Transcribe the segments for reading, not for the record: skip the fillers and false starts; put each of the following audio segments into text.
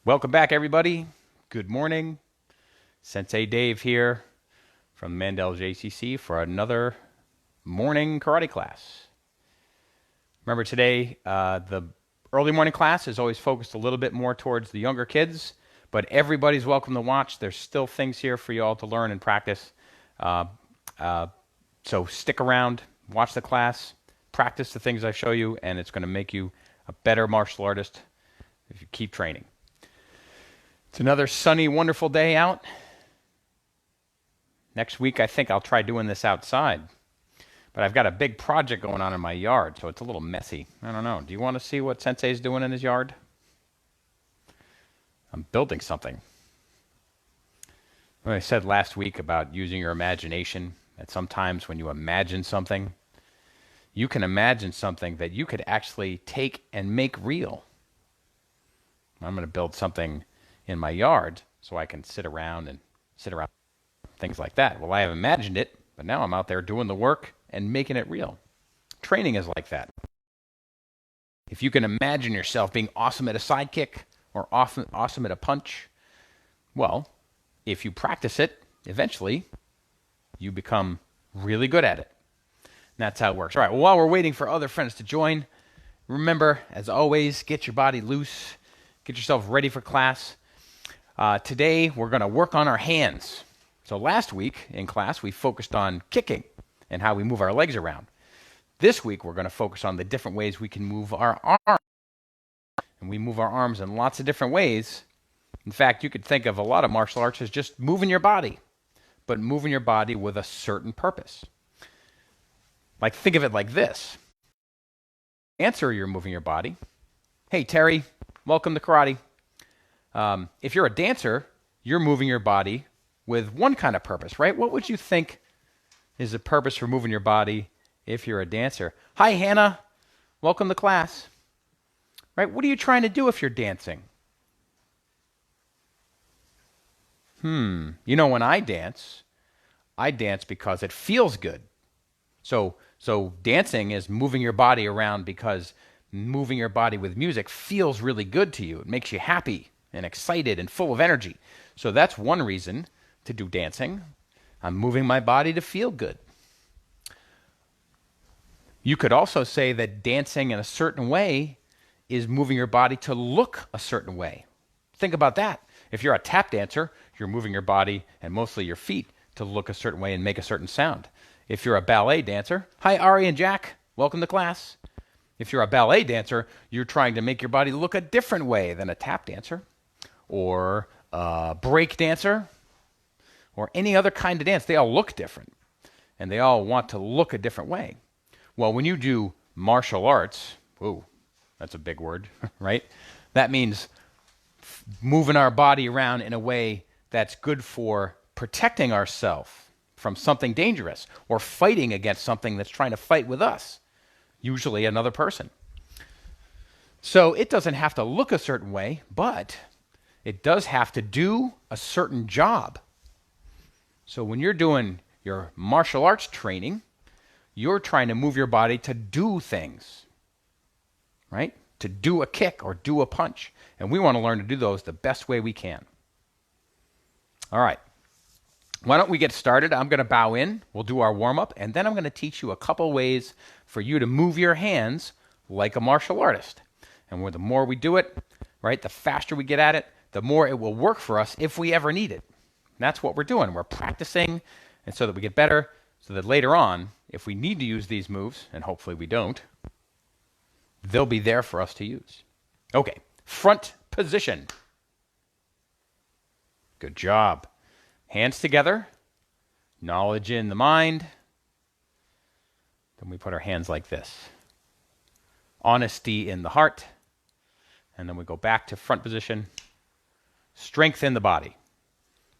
Welcome back, everybody. Good morning. Sensei Dave here from Mandel JCC for another morning karate class. Remember today, the early morning class is always focused a little bit more towards the younger kids, but everybody's welcome to watch. There's still things here for you all to learn and practice. So stick around, watch the class, practice the things I show you, and it's going to make you a better martial artist if you keep training. It's another sunny, wonderful day out. Next week, I think I'll try doing this outside. But I've got a big project going on in my yard, so it's a little messy. I don't know. Do you want to see what Sensei's doing in his yard? I'm building something. When I said last week about using your imagination, that sometimes when you imagine something, you can imagine something that you could actually take and make real. I'm going to build something in my yard so I can sit around things like that. Well, I have imagined it, but now I'm out there doing the work and making it real. Training is like that. If you can imagine yourself being awesome at a sidekick or awesome at a punch, well, if you practice it, eventually you become really good at it. And that's how it works. All right, well, while we're waiting for other friends to join, remember, as always, get your body loose, get yourself ready for class. Today, we're going to work on our hands. So last week in class, we focused on kicking and how we move our legs around. This week, we're going to focus on the different ways we can move our arms. And we move our arms in lots of different ways. In fact, you could think of a lot of martial arts as just moving your body, but moving your body with a certain purpose. Like, think of it like this. Answer, you're moving your body. Hey, Terry, welcome to karate. If you're a dancer, you're moving your body with one kind of purpose, right? What would you think is the purpose for moving your body if you're a dancer? Hi, Hannah. Welcome to class. Right? What are you trying to do if you're dancing? When I dance because it feels good. So dancing is moving your body around because moving your body with music feels really good to you. It makes you happy and excited and full of energy. So that's one reason to do dancing. I'm moving my body to feel good. You could also say that dancing in a certain way is moving your body to look a certain way. Think about that. If you're a tap dancer, you're moving your body and mostly your feet to look a certain way and make a certain sound. If you're a ballet dancer, hi Ari and Jack, welcome to class. If you're a ballet dancer, you're trying to make your body look a different way than a tap dancer, or a break dancer, or any other kind of dance. They all look different, and they all want to look a different way. Well, when you do martial arts, whoa, that's a big word, right? That means moving our body around in a way that's good for protecting ourselves from something dangerous, or fighting against something that's trying to fight with us, usually another person. So it doesn't have to look a certain way, but it does have to do a certain job. So when you're doing your martial arts training, you're trying to move your body to do things, right? To do a kick or do a punch. And we want to learn to do those the best way we can. All right. Why don't we get started? I'm going to bow in. We'll do our warm-up, and then I'm going to teach you a couple ways for you to move your hands like a martial artist. And the more we do it, right, the faster we get at it, the more it will work for us if we ever need it. And that's what we're doing. We're practicing, and so that we get better, so that later on, if we need to use these moves, and hopefully we don't, they'll be there for us to use. Okay, front position. Good job. Hands together, knowledge in the mind. Then we put our hands like this. Honesty in the heart. And then we go back to front position. Strength in the body.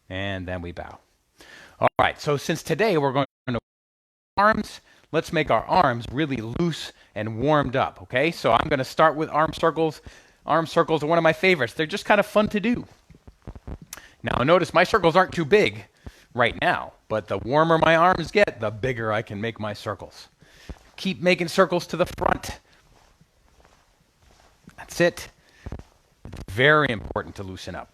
And then we bow. All right, so since today we're going to arms, let's make our arms really loose and warmed up, okay? So I'm going to start with arm circles. Arm circles are one of my favorites. They're just kind of fun to do. Now notice my circles aren't too big right now, but the warmer my arms get, the bigger I can make my circles. Keep making circles to the front. That's it. Very important to loosen up.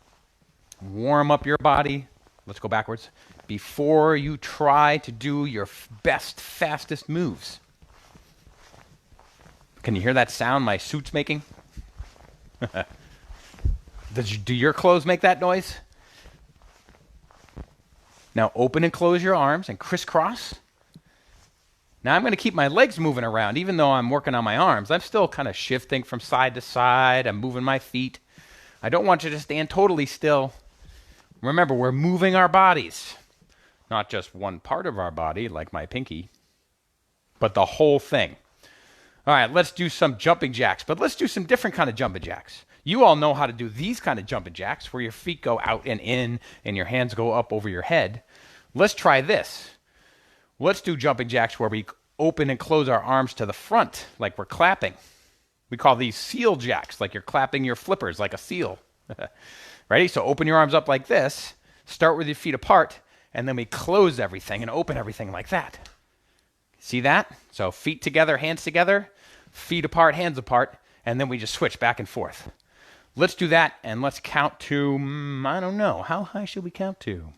Warm up your body. Let's go backwards. Before you try to do your best, fastest moves. Can you hear that sound my suit's making? Do your clothes make that noise? Now open and close your arms and crisscross. Now I'm going to keep my legs moving around, even though I'm working on my arms. I'm still kind of shifting from side to side. I'm moving my feet. I don't want you to stand totally still. Remember, we're moving our bodies. Not just one part of our body, like my pinky, but the whole thing. All right, let's do some jumping jacks, but let's do some different kind of jumping jacks. You all know how to do these kind of jumping jacks, where your feet go out and in, and your hands go up over your head. Let's try this. Let's do jumping jacks where we open and close our arms to the front, like we're clapping. We call these seal jacks, like you're clapping your flippers like a seal. Ready? So open your arms up like this, start with your feet apart, and then we close everything and open everything like that. See that? So feet together, hands together, feet apart, hands apart, and then we just switch back and forth. Let's do that, and let's count to, I don't know, how high should we count to?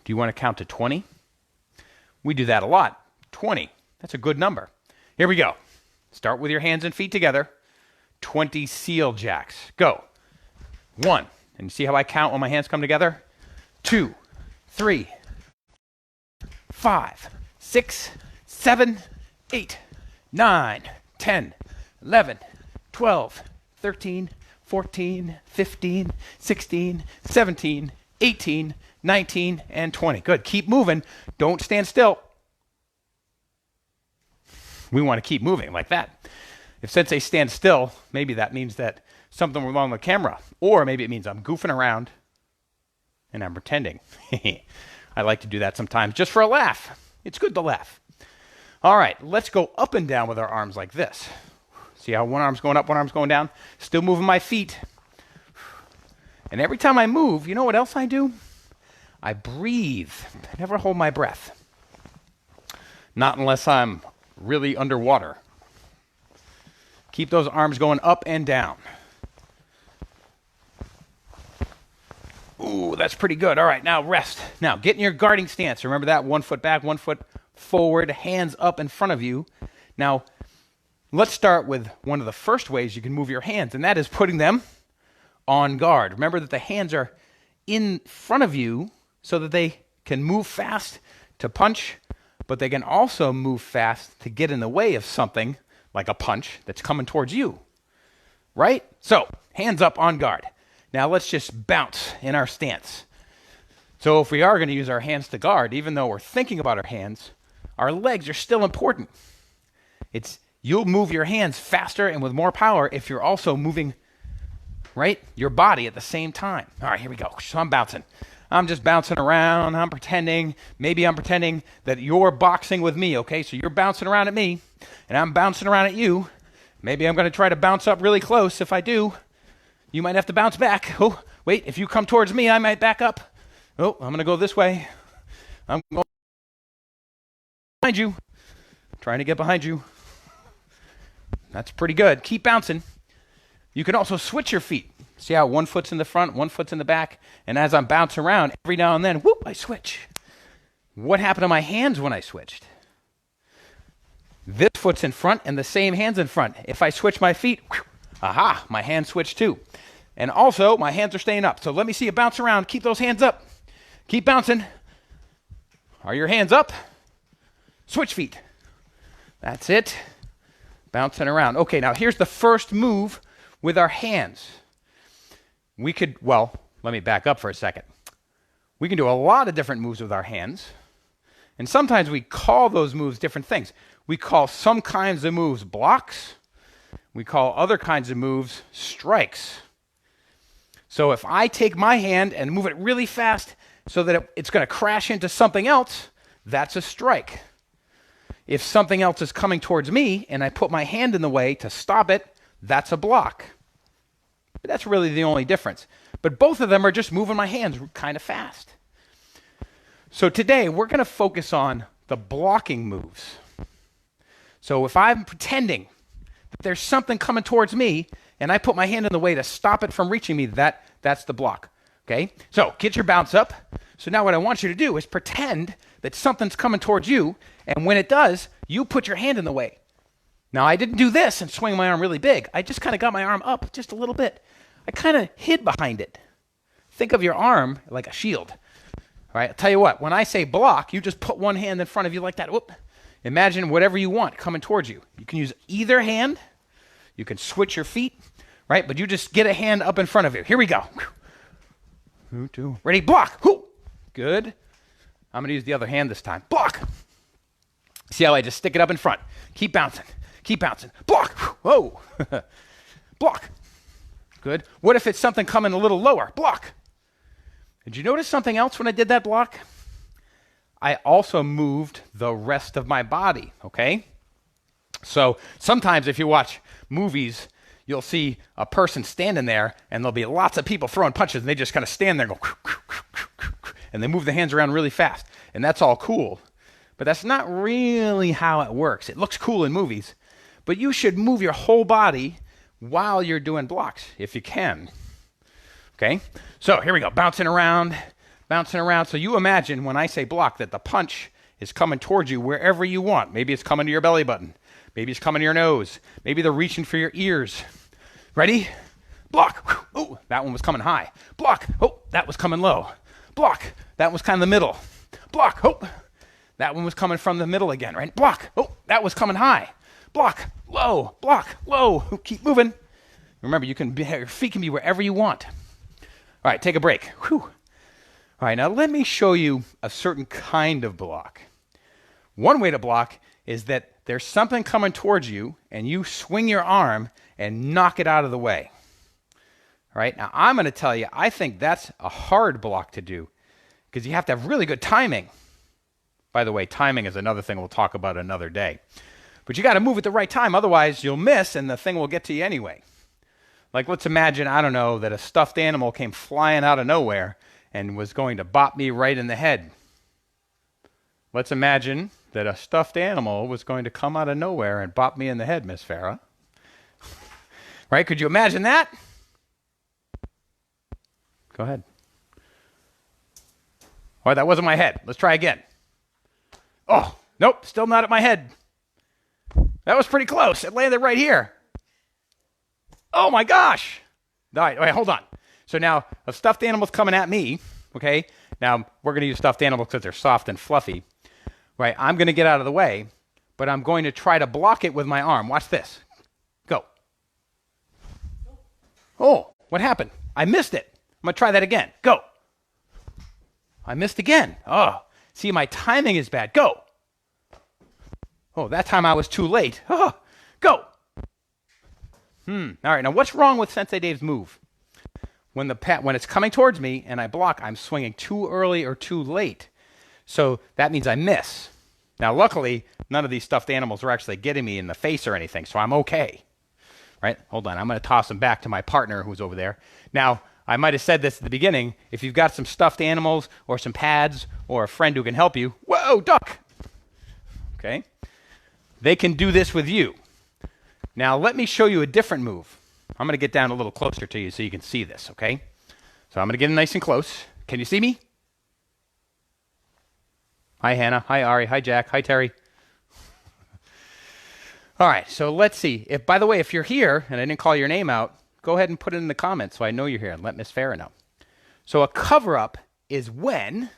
Do you want to count to 20? We do that a lot. 20. That's a good number. Here we go. Start with your hands and feet together. 20 seal jacks. Go. 1. And you see how I count when my hands come together? 2, 3, 5, 6, 7, 8, 9, 10, 11, 12, 13, 14, 15, 16, 17, 18, 19, and 20. Good. Keep moving. Don't stand still. We want to keep moving like that. If Sensei stands still, maybe that means that something wrong with the camera. Or maybe it means I'm goofing around and I'm pretending. I like to do that sometimes just for a laugh. It's good to laugh. All right, let's go up and down with our arms like this. See how one arm's going up, one arm's going down? Still moving my feet. And every time I move, you know what else I do? I breathe. I never hold my breath. Not unless I'm really underwater. Keep those arms going up and down. Ooh, that's pretty good. All right, now rest. Now get in your guarding stance. Remember that? 1 foot back, 1 foot forward, hands up in front of you. Now, let's start with one of the first ways you can move your hands, and that is putting them on guard. Remember that the hands are in front of you so that they can move fast to punch, but they can also move fast to get in the way of something like a punch that's coming towards you. Right? So, hands up on guard. Now let's just bounce in our stance. So if we are going to use our hands to guard, even though we're thinking about our hands, our legs are still important. You'll move your hands faster and with more power if you're also moving, right, your body at the same time. All right, here we go. So I'm bouncing. I'm just bouncing around. I'm pretending. Maybe I'm pretending that you're boxing with me, okay? So you're bouncing around at me, and I'm bouncing around at you. Maybe I'm going to try to bounce up really close. If I do, you might have to bounce back. Oh, wait, if you come towards me, I might back up. Oh, I'm going to go this way. I'm going behind you. Trying to get behind you. That's pretty good. Keep bouncing. You can also switch your feet. See how 1 foot's in the front, 1 foot's in the back, and as I'm bouncing around, every now and then, whoop, I switch. What happened to my hands when I switched? This foot's in front and the same hand's in front. If I switch my feet, whew, aha, my hands switch too. And also, my hands are staying up. So let me see you bounce around. Keep those hands up. Keep bouncing. Are your hands up? Switch feet. That's it. Bouncing around. Okay, now here's the first move with our hands. Let me back up for a second. We can do a lot of different moves with our hands. And sometimes we call those moves different things. We call some kinds of moves blocks. We call other kinds of moves strikes. So if I take my hand and move it really fast so that it's going to crash into something else, that's a strike. If something else is coming towards me and I put my hand in the way to stop it, that's a block. But that's really the only difference. But both of them are just moving my hands kind of fast. So today we're going to focus on the blocking moves. So if I'm pretending that there's something coming towards me and I put my hand in the way to stop it from reaching me, that's the block. Okay? So get your bounce up. So now what I want you to do is pretend that something's coming towards you, and when it does, you put your hand in the way. Now, I didn't do this and swing my arm really big. I just kind of got my arm up just a little bit. I kind of hid behind it. Think of your arm like a shield. All right, I'll tell you what, when I say block, you just put one hand in front of you like that. Whoop. Imagine whatever you want coming towards you. You can use either hand. You can switch your feet, right? But you just get a hand up in front of you. Here we go. Ready? Block. Good. I'm going to use the other hand this time. Block. See how I just stick it up in front? Keep bouncing. Keep bouncing. Block. Whoa. Block. Good. What if it's something coming a little lower? Block. Did you notice something else when I did that block? I also moved the rest of my body, okay? So sometimes if you watch movies, you'll see a person standing there, and there'll be lots of people throwing punches, and they just kind of stand there and go, and they move the hands around really fast, and that's all cool. But that's not really how it works. It looks cool in movies, but you should move your whole body while you're doing blocks, if you can. Okay? So here we go, bouncing around. So you imagine when I say block that the punch is coming towards you wherever you want. Maybe it's coming to your belly button. Maybe it's coming to your nose. Maybe they're reaching for your ears. Ready? Block. Oh, that one was coming high. Block. Oh, that was coming low. Block. That was kind of the middle. Block. Oh, that one was coming from the middle again, right? Block. Oh, that was coming high. Block. Low. Block. Low. Keep moving. Remember, your feet can be wherever you want. All right, take a break. Whew. All right, now let me show you a certain kind of block. One way to block is that there's something coming towards you, and you swing your arm and knock it out of the way. All right, now I'm going to tell you, I think that's a hard block to do because you have to have really good timing. By the way, timing is another thing we'll talk about another day. But you got to move at the right time, otherwise you'll miss and the thing will get to you anyway. Like let's imagine, I don't know, that a stuffed animal came flying out of nowhere and was going to bop me right in the head. Let's imagine that a stuffed animal was going to come out of nowhere and bop me in the head, Miss Farah. Right? Could you imagine that? Go ahead. Oh, that wasn't my head. Let's try again. Oh, nope, still not at my head. That was pretty close. It landed right here. Oh my gosh. All right, wait, hold on. So now a stuffed animal's coming at me, okay? Now we're going to use stuffed animals because they're soft and fluffy. Right, I'm going to get out of the way, but I'm going to try to block it with my arm. Watch this. Go. Oh, what happened? I missed it. I'm going to try that again. Go. I missed again. Oh, see, my timing is bad. Go. Oh, that time I was too late. Oh, go. All right, now what's wrong with Sensei Dave's move? When it's coming towards me and I block, I'm swinging too early or too late. So that means I miss. Now, luckily, none of these stuffed animals are actually getting me in the face or anything, so I'm okay. Right? Hold on. I'm going to toss them back to my partner who's over there. Now, I might have said this at the beginning. If you've got some stuffed animals or some pads or a friend who can help you, whoa, duck. Okay? They can do this with you. Now, let me show you a different move. I'm going to get down a little closer to you so you can see this, okay? So I'm going to get in nice and close. Can you see me? Hi, Hannah. Hi, Ari. Hi, Jack. Hi, Terry. All right, so let's see. By the way, if you're here and I didn't call your name out, go ahead and put it in the comments so I know you're here and let Miss Farah know. So a cover-up is when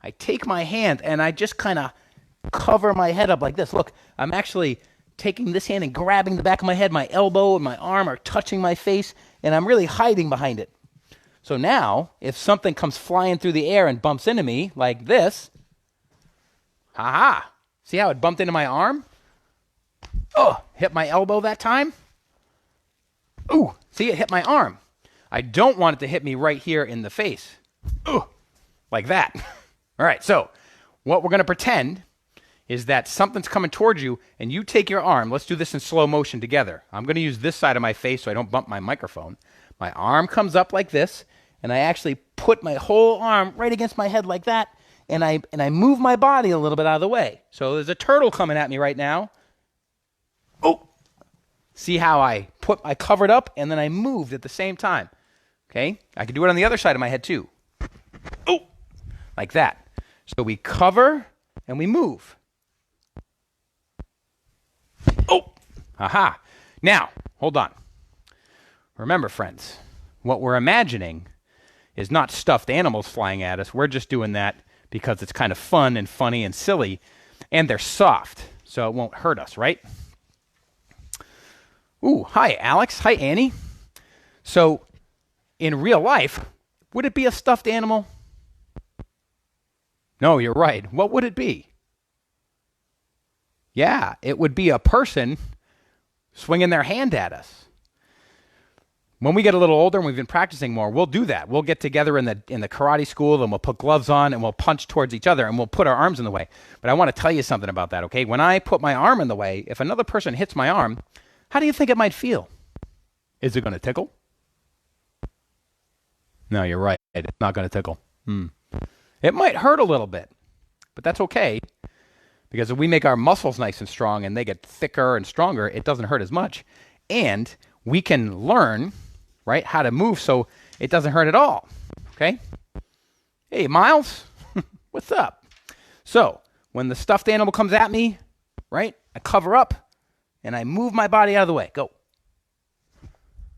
I take my hand and I just kind of cover my head up like this. Look, I'm actually taking this hand and grabbing the back of my head. My elbow and my arm are touching my face, and I'm really hiding behind it. So now, if something comes flying through the air and bumps into me like this, ha-ha. See how it bumped into my arm? Oh, hit my elbow that time. Ooh, see, it hit my arm. I don't want it to hit me right here in the face. Ooh, like that. All right, so what we're going to pretend is that something's coming towards you, and you take your arm. Let's do this in slow motion together. I'm going to use this side of my face so I don't bump my microphone. My arm comes up like this, and I actually put my whole arm right against my head like that, and I move my body a little bit out of the way. So there's a turtle coming at me right now. Oh, See how I covered up and then I moved at the same time. Okay? I can do it on the other side of my head too. Oh, like that. So we cover and we move. Oh, aha. Now, hold on. Remember, friends, what we're imagining is not stuffed animals flying at us. We're just doing that because it's kind of fun and funny and silly, and they're soft, so it won't hurt us, right? Ooh, hi, Alex. Hi, Annie. So, in real life, would it be a stuffed animal? No, you're right. What would it be? Yeah, it would be a person swinging their hand at us. When we get a little older and we've been practicing more, we'll do that. We'll get together in the karate school and we'll put gloves on and we'll punch towards each other and we'll put our arms in the way. But I want to tell you something about that, okay? When I put my arm in the way, if another person hits my arm, how do you think it might feel? Is it going to tickle? No, you're right. It's not going to tickle. It might hurt a little bit, but that's okay. Because if we make our muscles nice and strong and they get thicker and stronger, it doesn't hurt as much. And we can learn, right, how to move so it doesn't hurt at all. Okay? Hey, Miles, what's up? So, when the stuffed animal comes at me, right, I cover up and I move my body out of the way. Go.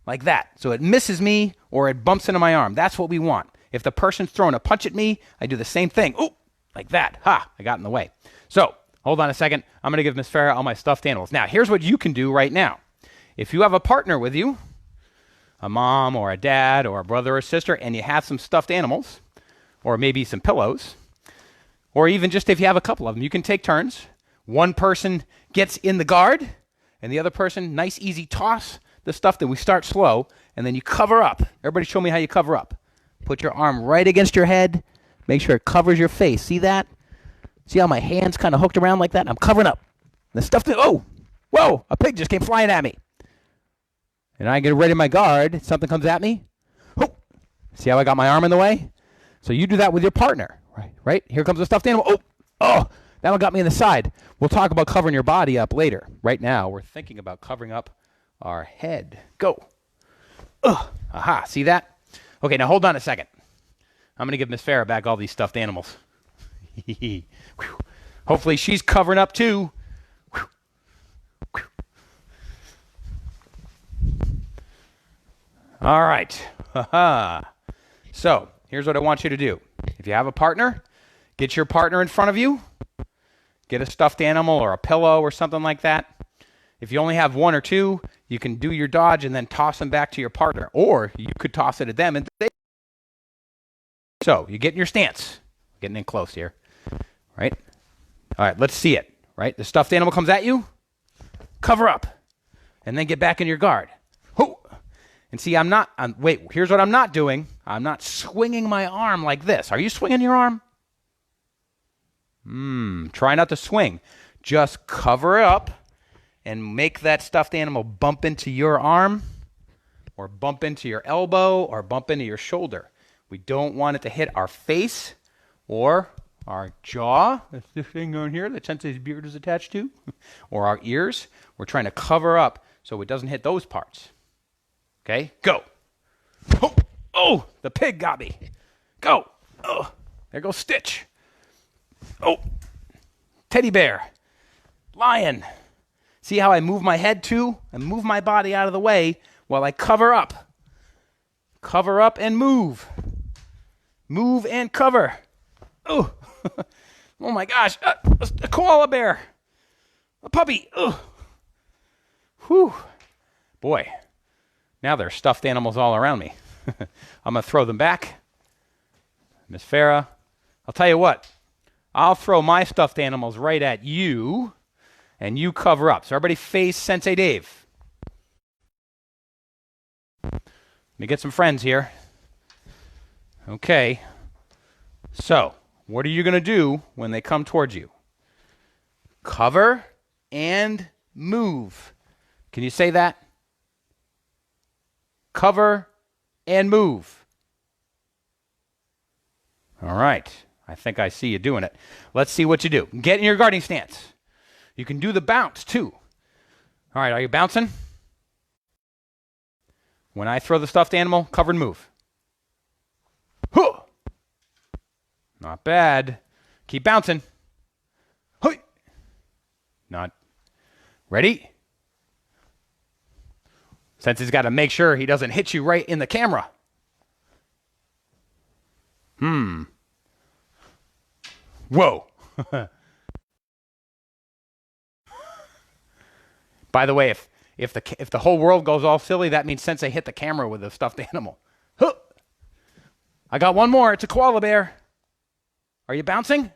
Like that. So it misses me or it bumps into my arm. That's what we want. If the person's throwing a punch at me, I do the same thing. Ooh, like that. Ha, I got in the way. So, hold on a second. I'm going to give Miss Farah all my stuffed animals. Now, here's what you can do right now. If you have a partner with you, a mom or a dad or a brother or sister, and you have some stuffed animals, or maybe some pillows, or even just if you have a couple of them, you can take turns. One person gets in the guard, and the other person, nice, easy toss the stuff that we start slow, and then you cover up. Everybody show me how you cover up. Put your arm right against your head. Make sure it covers your face. See that? See how my hand's kind of hooked around like that? I'm covering up. The stuff that, oh, whoa, a pig just came flying at me. And I get ready to my guard. Something comes at me. Oh, see how I got my arm in the way? So you do that with your partner, right? Here comes a stuffed animal. Oh, that one got me in the side. We'll talk about covering your body up later. Right now, we're thinking about covering up our head. Go. Aha, see that? Okay, now hold on a second. I'm going to give Miss Farah back all these stuffed animals. Hopefully she's covering up too. All right. So, here's what I want you to do. If you have a partner, get your partner in front of you. Get a stuffed animal or a pillow or something like that. If you only have one or two, you can do your dodge and then toss them back to your partner. Or you could toss it at them. So, you get in your stance. Getting in close here. Right? All right, let's see it. Right? The stuffed animal comes at you. Cover up. And then get back in your guard. And see, wait, here's what I'm not doing. I'm not swinging my arm like this. Are you swinging your arm? Try not to swing. Just cover it up and make that stuffed animal bump into your arm or bump into your elbow or bump into your shoulder. We don't want it to hit our face or our jaw. That's this thing on here that Sensei's beard is attached to. Or our ears. We're trying to cover up so it doesn't hit those parts. Okay, go. Oh, the pig got me. Go. Oh, there goes Stitch. Oh, teddy bear. Lion. See how I move my head too? I move my body out of the way while I cover up. Cover up and move. Move and cover. Oh, oh my gosh. A koala bear. A puppy. Oh. Whew. Boy. Now there are stuffed animals all around me. I'm going to throw them back. Miss Farah, I'll tell you what. I'll throw my stuffed animals right at you, and you cover up. So everybody face Sensei Dave. Let me get some friends here. Okay. So, what are you going to do when they come towards you? Cover and move. Can you say that? Cover and move. All right. I think I see you doing it. Let's see what you do. Get in your guarding stance. You can do the bounce too. All right. Are you bouncing? When I throw the stuffed animal, cover and move. Huh. Not bad. Keep bouncing. Hey. Not. Ready? Sensei's got to make sure he doesn't hit you right in the camera. Whoa. By the way, if the whole world goes all silly, that means Sensei hit the camera with a stuffed animal. Huh. I got one more. It's a koala bear. Are you bouncing?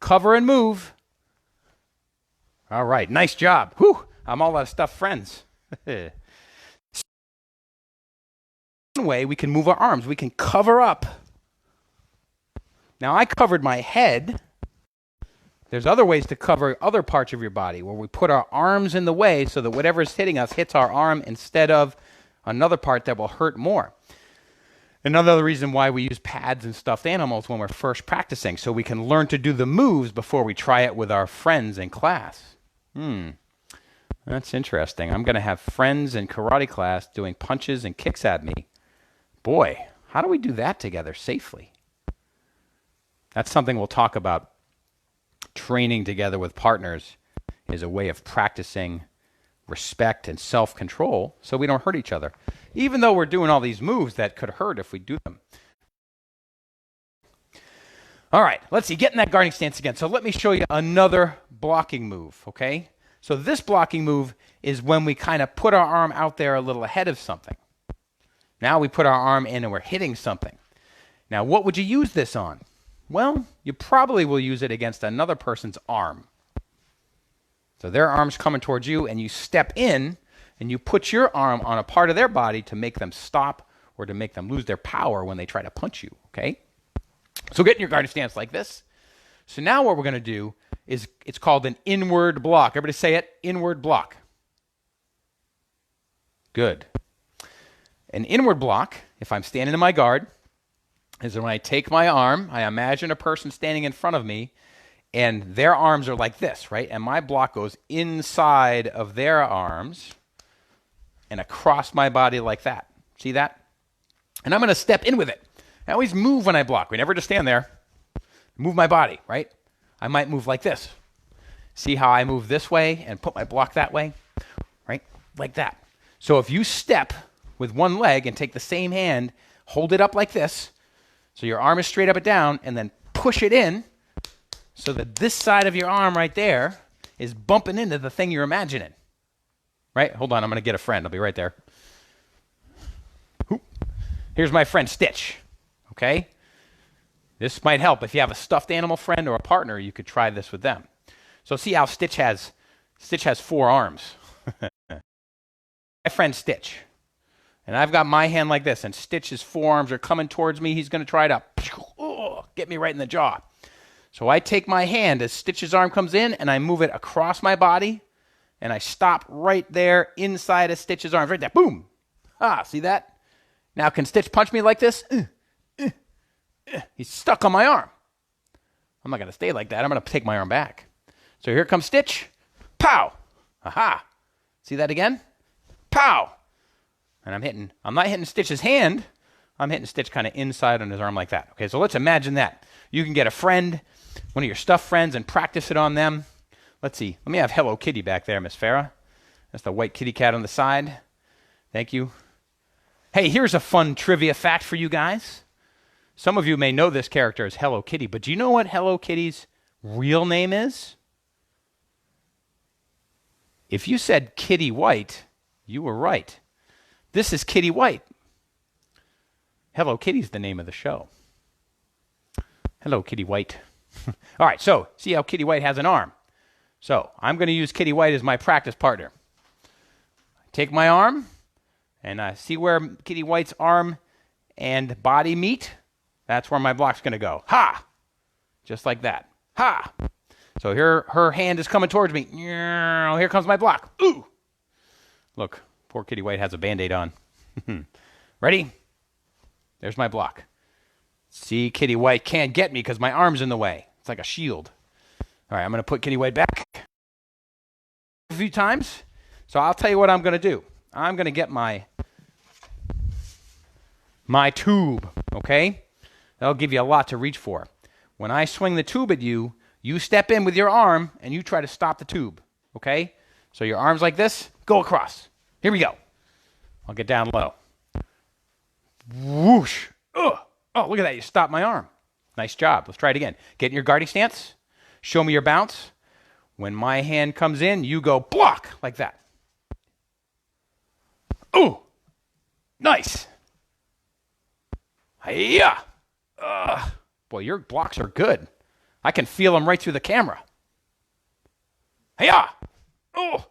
Cover and move. All right. Nice job. Whew. I'm all out of stuffed friends. One way we can move our arms. We can cover up. Now, I covered my head. There's other ways to cover other parts of your body where we put our arms in the way so that whatever's hitting us hits our arm instead of another part that will hurt more. Another reason why we use pads and stuffed animals when we're first practicing, so we can learn to do the moves before we try it with our friends in class. That's interesting. I'm going to have friends in karate class doing punches and kicks at me. Boy, how do we do that together safely? That's something we'll talk about. Training together with partners is a way of practicing respect and self-control so we don't hurt each other, even though we're doing all these moves that could hurt if we do them. All right, let's see. Get in that guarding stance again. So let me show you another blocking move, okay? So this blocking move is when we kind of put our arm out there a little ahead of something. Now we put our arm in and we're hitting something. Now, what would you use this on? Well, you probably will use it against another person's arm. So their arm's coming towards you, and you step in, and you put your arm on a part of their body to make them stop or to make them lose their power when they try to punch you, okay? So get in your guarding stance like this. So now what we're going to do is, it's called an inward block. Everybody say it, inward block. Good. An inward block, if I'm standing in my guard, is when I take my arm, I imagine a person standing in front of me, and their arms are like this, right? And my block goes inside of their arms and across my body like that. See that? And I'm going to step in with it. I always move when I block. We never just stand there. Move my body, right? I might move like this. See how I move this way and put my block that way? Right? Like that. So if you step with one leg and take the same hand, hold it up like this, so your arm is straight up and down, and then push it in so that this side of your arm right there is bumping into the thing you're imagining. Right? Hold on, I'm going to get a friend. I'll be right there. Here's my friend Stitch. Okay? This might help. If you have a stuffed animal friend or a partner, you could try this with them. So see how Stitch has 4 arms. My friend Stitch. And I've got my hand like this, and Stitch's forearms are coming towards me. He's going to try to get me right in the jaw. So I take my hand as Stitch's arm comes in, and I move it across my body, and I stop right there inside of Stitch's arms. Right there. Boom. See that? Now, can Stitch punch me like this? He's stuck on my arm. I'm not going to stay like that. I'm going to take my arm back. So here comes Stitch. Pow. Aha. See that again? Pow. And I'm not hitting Stitch's hand. I'm hitting Stitch kind of inside on his arm like that. Okay, so let's imagine that. You can get a friend, one of your stuffed friends, and practice it on them. Let's see. Let me have Hello Kitty back there, Miss Farah. That's the white kitty cat on the side. Thank you. Hey, here's a fun trivia fact for you guys. Some of you may know this character as Hello Kitty, but do you know what Hello Kitty's real name is? If you said Kitty White, you were right. This is Kitty White. Hello Kitty's the name of the show. Hello, Kitty White. All right, so see how Kitty White has an arm. So I'm going to use Kitty White as my practice partner. Take my arm, and see where Kitty White's arm and body meet? That's where my block's going to go. Ha! Just like that. Ha! So here, her hand is coming towards me. Here comes my block. Ooh! Look. Poor Kitty White has a Band-Aid on. Ready? There's my block. See, Kitty White can't get me because my arm's in the way. It's like a shield. All right, I'm going to put Kitty White back a few times. So I'll tell you what I'm going to do. I'm going to get my my tube, okay? That'll give you a lot to reach for. When I swing the tube at you, you step in with your arm and you try to stop the tube, okay? So your arm's like this, go across. Here we go. I'll get down low. Whoosh. Ugh. Oh, look at that. You stopped my arm. Nice job. Let's try it again. Get in your guarding stance. Show me your bounce. When my hand comes in, you go block like that. Ooh. Nice. Hiya. Boy, your blocks are good. I can feel them right through the camera. Hiya. Oh.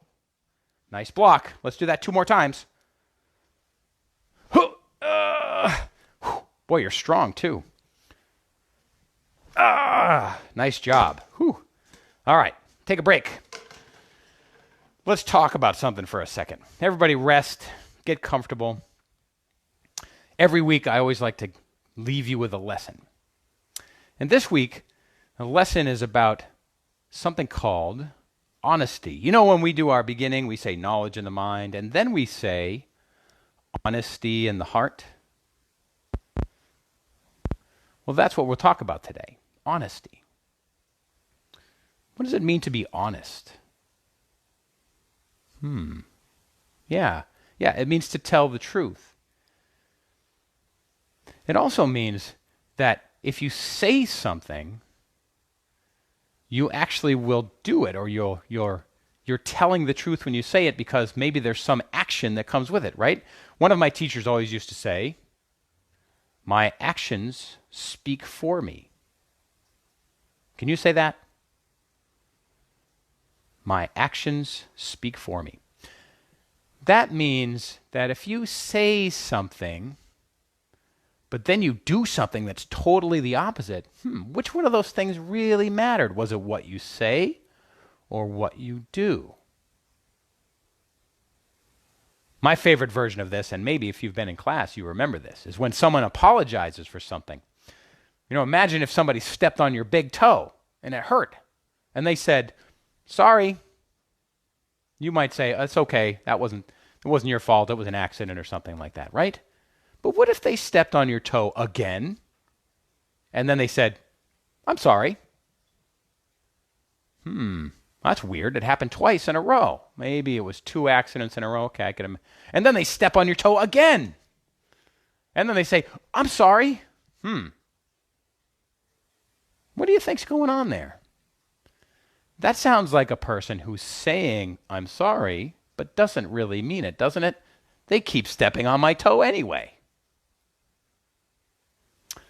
Nice block. Let's do that 2 more times. Boy, you're strong too. Nice job. Whew. All right, take a break. Let's talk about something for a second. Everybody rest, get comfortable. Every week, I always like to leave you with a lesson. And this week, the lesson is about something called honesty. You know, when we do our beginning, we say knowledge in the mind, and then we say honesty in the heart. Well, that's what we'll talk about today, honesty. What does it mean to be honest? Yeah, it means to tell the truth. It also means that if you say something, you actually will do it, or you're telling the truth when you say it because maybe there's some action that comes with it, right? One of my teachers always used to say, "My actions speak for me." Can you say that? My actions speak for me. That means that if you say something, but then you do something that's totally the opposite, which one of those things really mattered? Was it what you say or what you do? My favorite version of this, and maybe if you've been in class, you remember this, is when someone apologizes for something. You know, imagine if somebody stepped on your big toe and it hurt, and they said, "Sorry." You might say, "It's okay. It wasn't your fault. It was an accident," or something like that, right? But what if they stepped on your toe again, and then they said, "I'm sorry"? That's weird. It happened twice in a row. Maybe it was 2 accidents in a row. Okay, and then they step on your toe again. And then they say, "I'm sorry." What do you think's going on there? That sounds like a person who's saying, "I'm sorry," but doesn't really mean it, doesn't it? They keep stepping on my toe anyway.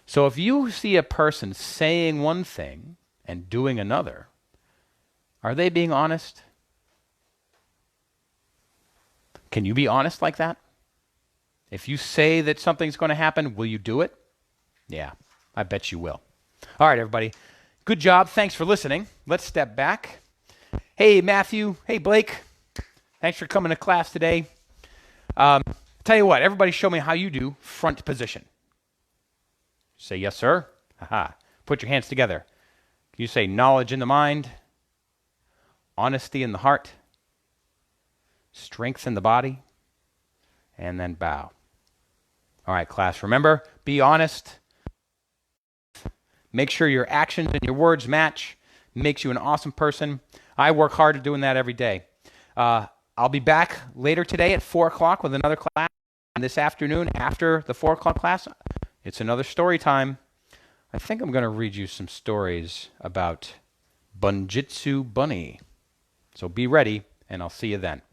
So if you see a person saying one thing and doing another, are they being honest? Can you be honest like that? If you say that something's going to happen, will you do it? Yeah, I bet you will. All right, everybody. Good job. Thanks for listening. Let's step back. Hey, Matthew. Hey, Blake. Thanks for coming to class today. Tell you what, everybody show me how you do front position. Say, "Yes, sir." Aha. Put your hands together. You say knowledge in the mind, honesty in the heart, strength in the body, and then bow. All right, class, remember, be honest. Make sure your actions and your words match. Makes you an awesome person. I work hard at doing that every day. I'll be back later today at 4 o'clock with another class. And this afternoon, after the 4 o'clock class, it's another story time. I think I'm going to read you some stories about Bunjitsu Bunny. So be ready, and I'll see you then.